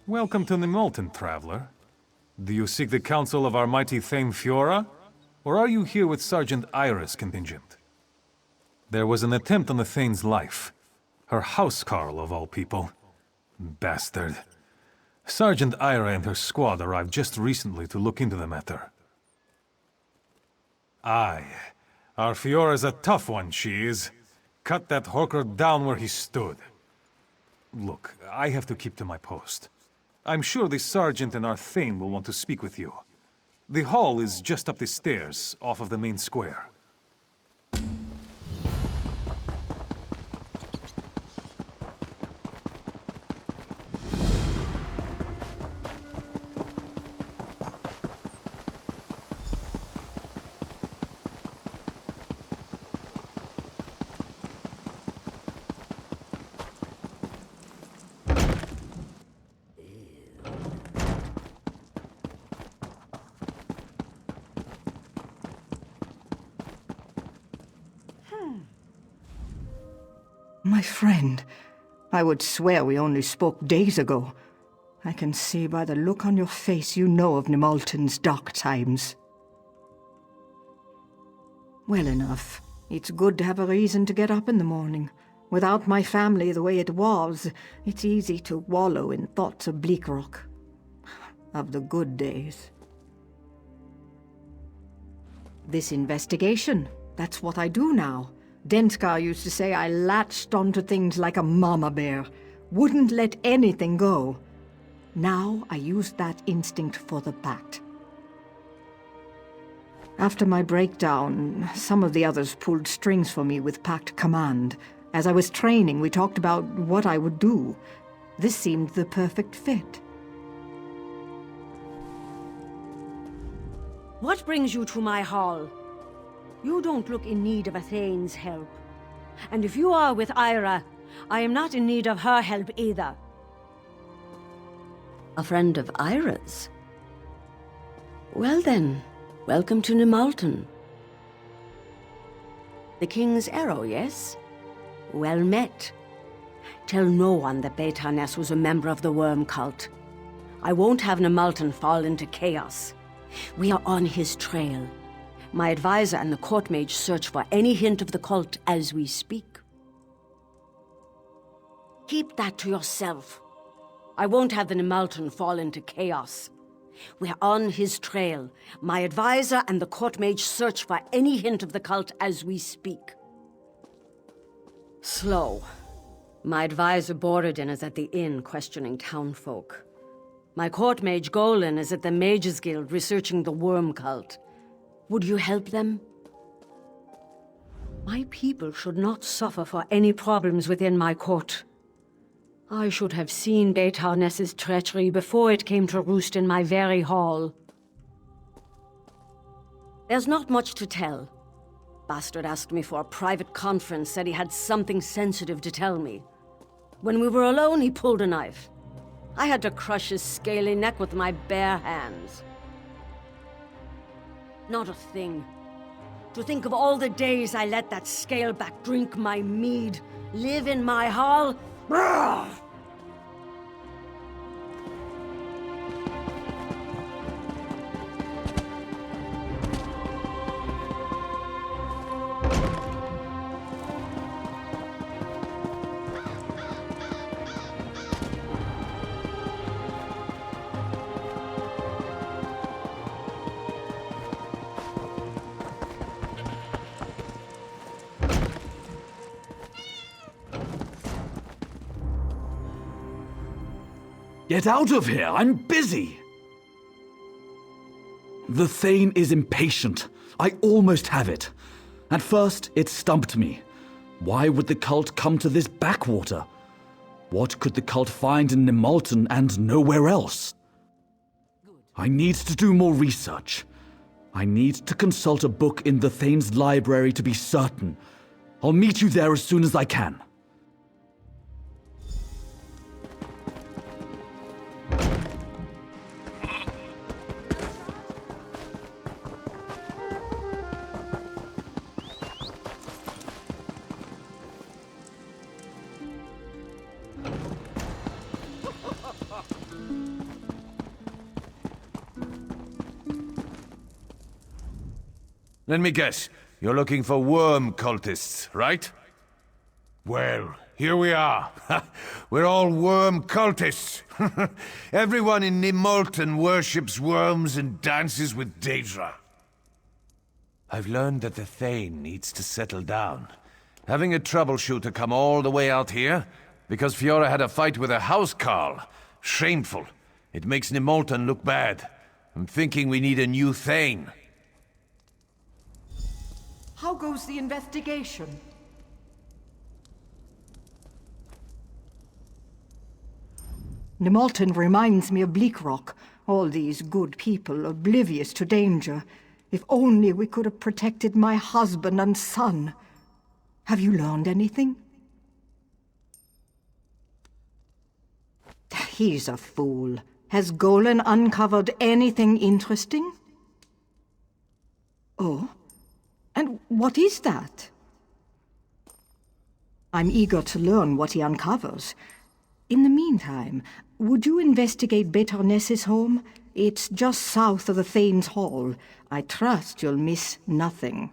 Welcome to Nimulton, traveler. Do you seek the counsel of our mighty Thane Fiora? Or are you here with Sergeant Ira's contingent? There was an attempt on the Thane's life. Her housecarl, of all people. Bastard. Sergeant Ira and her squad arrived just recently to look into the matter. Aye. Our Fiora's a tough one, she is. Cut that horker down where he stood. Look, I have to keep to my post. I'm sure the sergeant and our Thane will want to speak with you. The hall is just up the stairs, off of the main square. My friend, I would swear we only spoke days ago. I can see by the look on your face you know of Nimulton's dark times. Well enough. It's good to have a reason to get up in the morning. Without my family the way it was, it's easy to wallow in thoughts of Bleakrock. Of the good days. This investigation, that's what I do now. Denskar used to say I latched onto things like a mama bear. Wouldn't let anything go. Now I use that instinct for the Pact. After my breakdown, some of the others pulled strings for me with Pact command. As I was training, we talked about what I would do. This seemed the perfect fit. What brings you to my hall? You don't look in need of a Thane's help. And if you are with Ira, I am not in need of her help either. A friend of Ira's? Well then, welcome to Nimulton. The King's Arrow, yes? Well met. Tell no one that Beitarnes was a member of the Worm Cult. I won't have Nimulton fall into chaos. We are on his trail. My advisor and the court mage search for any hint of the cult as we speak. Keep that to yourself. I won't have the Nimulton fall into chaos. We're on his trail. My advisor and the court mage search for any hint of the cult as we speak. Slow. My advisor Borodin is at the inn questioning townfolk. My court mage Golan is at the Mages Guild researching the worm cult. Would you help them? My people should not suffer for any problems within my court. I should have seen Beitarnes' treachery before it came to roost in my very hall. There's not much to tell. Bastard asked me for a private conference, said he had something sensitive to tell me. When we were alone, he pulled a knife. I had to crush his scaly neck with my bare hands. Not a thing. To think of all the days I let that scaleback drink my mead, live in my hall. Brrr! Get out of here! I'm busy! The Thane is impatient. I almost have it. At first, it stumped me. Why would the cult come to this backwater? What could the cult find in Nimulton and nowhere else? I need to do more research. I need to consult a book in the Thane's library to be certain. I'll meet you there as soon as I can. Let me guess. You're looking for worm cultists, right? Well, here we are. We're all worm cultists. Everyone in Nimultan worships worms and dances with Daedra. I've learned that the Thane needs to settle down. Having a troubleshooter come all the way out here because Fiora had a fight with a housecarl. Shameful. It makes Nimultan look bad. I'm thinking we need a new Thane. How goes the investigation? Nimultan reminds me of Bleakrock. All these good people oblivious to danger. If only we could have protected my husband and son. Have you learned anything? He's a fool. Has Golan uncovered anything interesting? Oh? And what is that? I'm eager to learn what he uncovers. In the meantime, would you investigate Betarnes's home? It's just south of the Thane's Hall. I trust you'll miss nothing.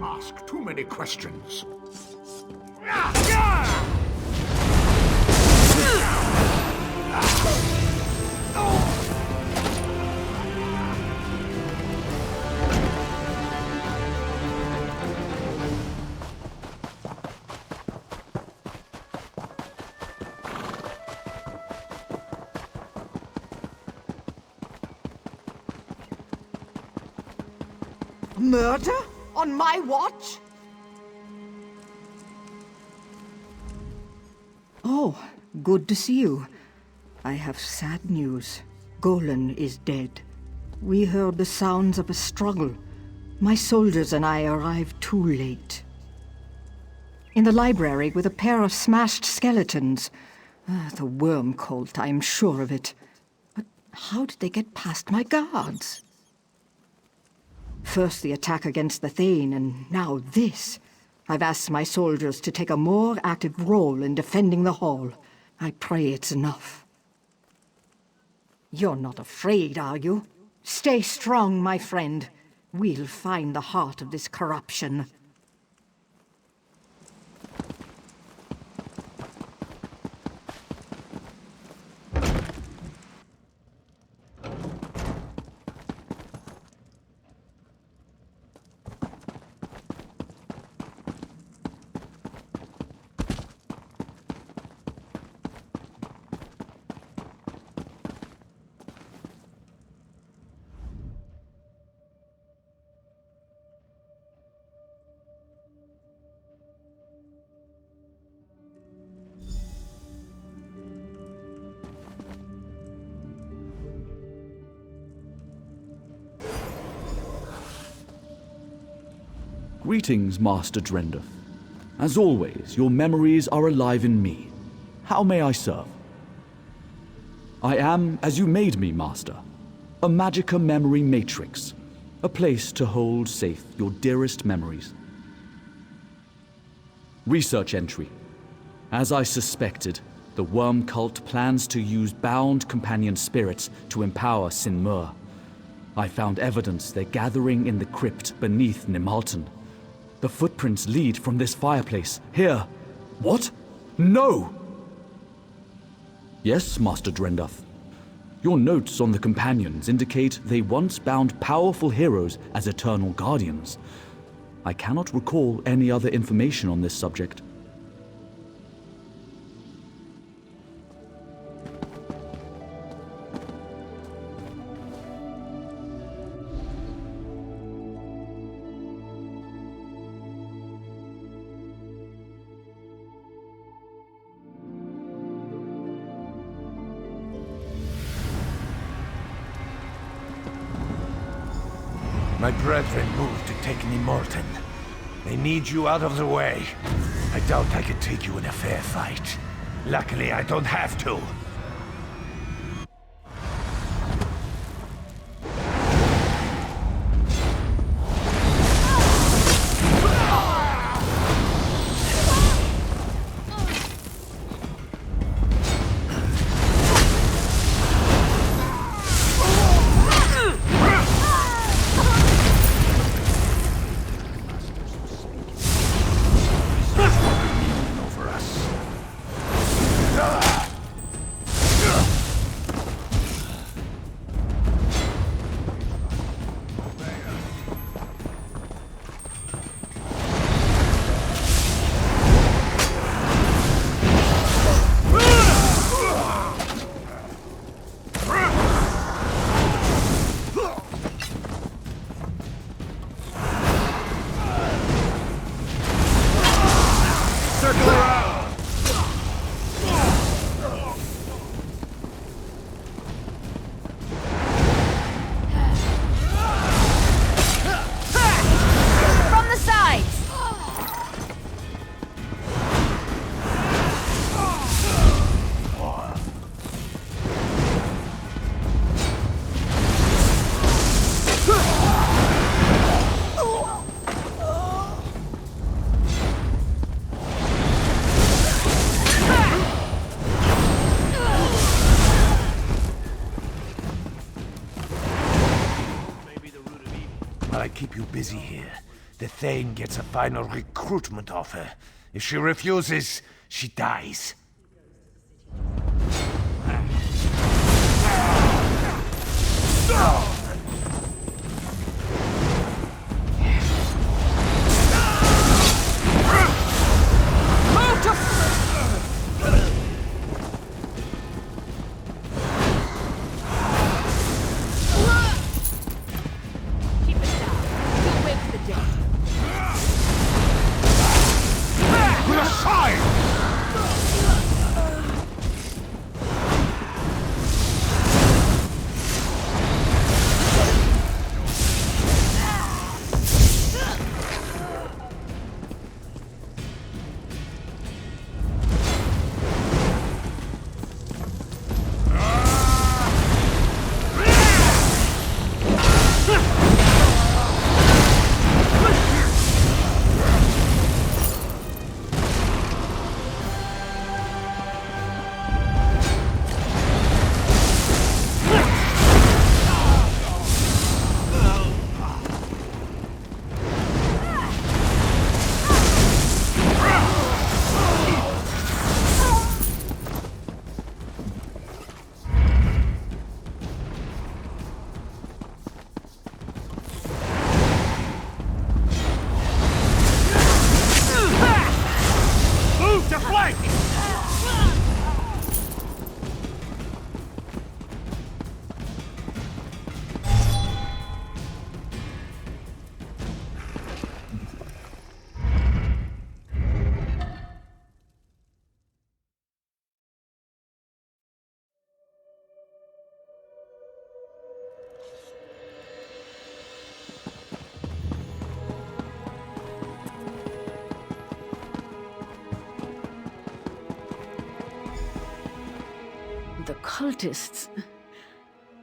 Ask too many questions. Murder? On my watch? Oh, good to see you. I have sad news. Golan is dead. We heard the sounds of a struggle. My soldiers and I arrived too late. In the library with a pair of smashed skeletons. The worm cult, I am sure of it. But how did they get past my guards? First the attack against the Thane, and now this. I've asked my soldiers to take a more active role in defending the hall. I pray it's enough. You're not afraid, are you? Stay strong, my friend. We'll find the heart of this corruption. Greetings, Master Drendeth. As always, your memories are alive in me. How may I serve? I am, as you made me, Master, a Magicka memory matrix, a place to hold safe your dearest memories. Research entry. As I suspected, the worm cult plans to use bound companion spirits to empower Sinmur. I found evidence they're gathering in the crypt beneath Nimultan. The footprints lead from this fireplace. Here. What? No! Yes, Master Drendeth. Your notes on the companions indicate they once bound powerful heroes as eternal guardians. I cannot recall any other information on this subject. My brethren moved to take Nimolten. They need you out of the way. I doubt I could take you in a fair fight. Luckily, I don't have to. While I keep you busy here, the Thane gets a final recruitment offer. If she refuses, she dies. The cultists...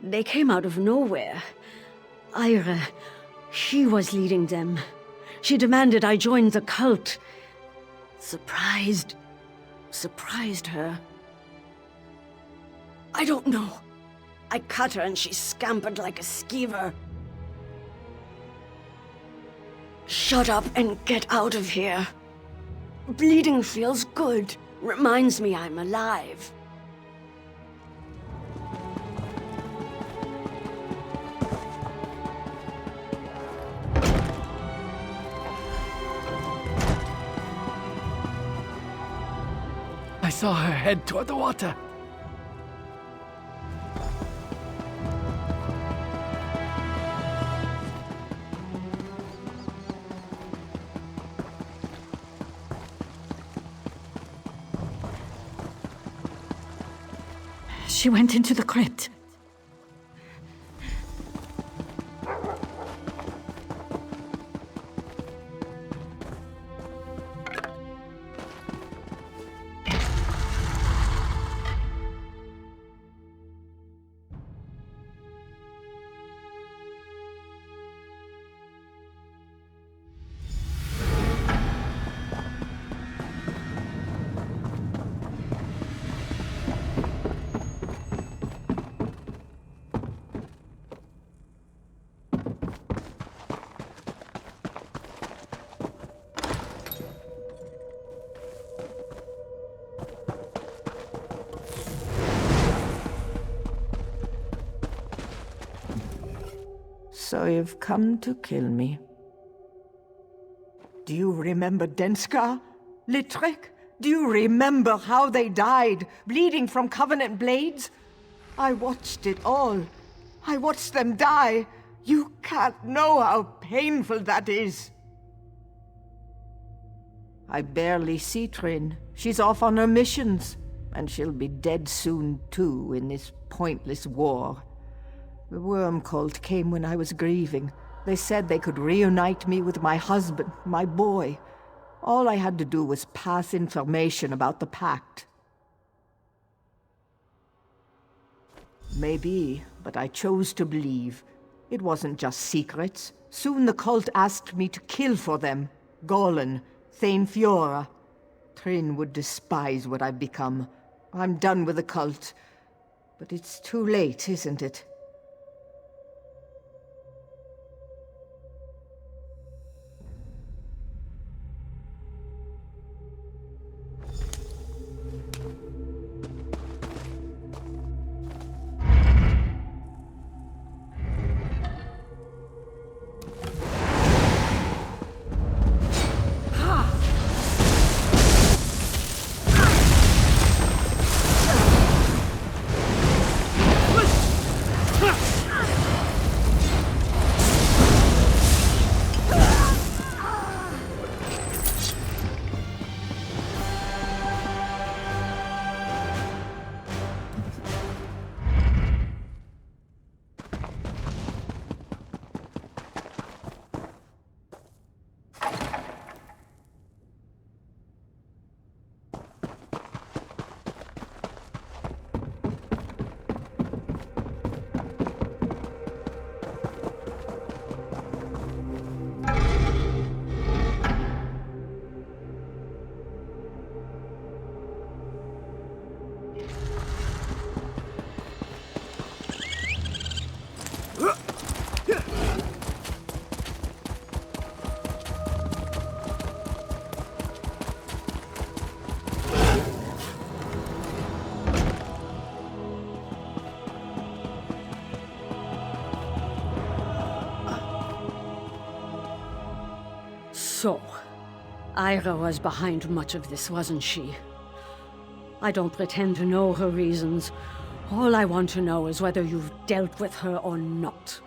They came out of nowhere. Ira, she was leading them. She demanded I join the cult. Surprised her. I don't know. I cut her and she scampered like a skeever. Shut up and get out of here. Bleeding feels good. Reminds me I'm alive. I saw her head toward the water. She went into the crypt. So you've come to kill me. Do you remember Denskar? Litrek? Do you remember how they died, bleeding from Covenant blades? I watched it all. I watched them die. You can't know how painful that is. I barely see Trin. She's off on her missions, and she'll be dead soon too in this pointless war. The worm cult came when I was grieving. They said they could reunite me with my husband, my boy. All I had to do was pass information about the pact. Maybe, but I chose to believe. It wasn't just secrets. Soon the cult asked me to kill for them. Golan, Thane Fiora. Trin would despise what I've become. I'm done with the cult. But it's too late, isn't it? So, Ira was behind much of this, wasn't she? I don't pretend to know her reasons. All I want to know is whether you've dealt with her or not.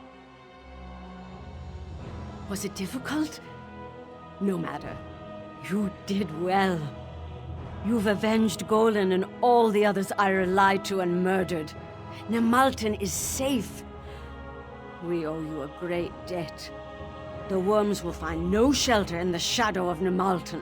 Was it difficult? No matter. You did well. You've avenged Golan and all the others Ira lied to and murdered. Nemalton is safe. We owe you a great debt. The worms will find no shelter in the shadow of Nemalton.